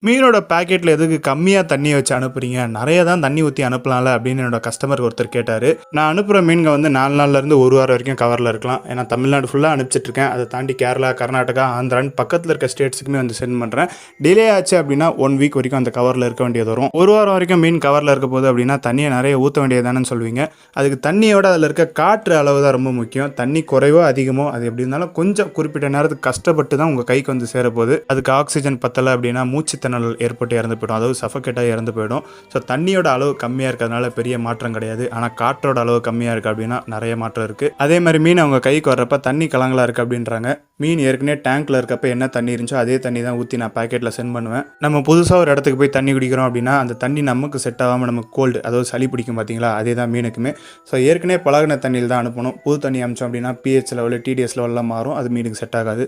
மீனோட பாக்கெட்ல எதுக்கு கம்மியா தண்ணி வச்சு அனுப்புறீங்க? நெறைய தான் தண்ணி ஊத்தி அனுப்பலாம்ல அப்படின்னு என்னோட கஸ்டமர் ஒருத்தர் கேட்டாரு. நான் அனுப்புற மீன்க வந்து 4 நாள்ல இருந்து 1 வாரம் வரைக்கும் கவர்ல இருக்கலாம். ஏன்னா தமிழ்நாடு ஃபுல்லா அனுப்பிச்சிட்டு இருக்கேன். அதை தாண்டி கேரளா, கர்நாடகா, ஆந்திரான்னு பக்கத்துல இருக்க ஸ்டேட்ஸுக்குமே வந்து சென்ட் பண்றேன். டிலே ஆச்சு அப்படின்னா 1 வீக் வரைக்கும் அந்த கவர்ல இருக்க வேண்டியது வரும். 1 வாரம் வரைக்கும் மீன் கவர்ல இருக்க போகுது அப்படின்னா தண்ணியை நிறைய ஊற்ற வேண்டியதானு சொல்வீங்க. அதுக்கு தண்ணியோட அதில் இருக்க காற்று அளவு தான் ரொம்ப முக்கியம். தண்ணி குறைவோ அதிகமோ அது எப்படி இருந்தாலும் கொஞ்சம் குறிப்பிட்ட நேரத்துக்கு கஷ்டப்பட்டு தான் உங்கள் கைக்கு வந்து சேரப்போகுது. அதுக்கு ஆக்சிஜன் பத்தலை அப்படின்னா மூச்சு திணறல் ஏற்பட்டு இறந்து போயிடும். அதாவது சஃபகேட்டாக இறந்து போயிடும். ஸோ தண்ணியோட அளவு கம்மியாக இருக்கிறதுனால பெரிய மாற்றம் கிடையாது. ஆனால் காற்றோட அளவு கம்மியாக இருக்குது அப்படின்னா நிறைய மாற்றம் இருக்குது. அதே மாதிரி மீன் அவங்க கைக்கு வர்றப்ப தண்ணி கலங்கலாக இருக்குது அப்படின்றாங்க. மீன் ஏற்கனவே டேங்க்ல இருக்கப்ப என்ன தண்ணி இருந்துச்சோ அதே தண்ணி தான் ஊற்றி நான் பேக்கெட்டில் சென்ட் பண்ணுவேன். நம்ம புதுசாக ஒரு இடத்துக்கு போய் தண்ணி குடிக்கிறோம் அப்படின்னா அந்த தண்ணி நமக்கு செட் ஆகாமல் நமக்கு கோல்டு, அதாவது சளி பிடிக்கும் பார்த்தீங்களா, அதே தான் மீனுக்குமே. ஸோ ஏற்கனவே பழகின தண்ணியில் தான் அனுப்பணும். புது தண்ணி அமிச்சோம் அப்படின்னா பிஹெச் லெவலு, டிடிஎஸ் லெவல்லாம் மாறும். அது மீனுக்கு செட் ஆகாது.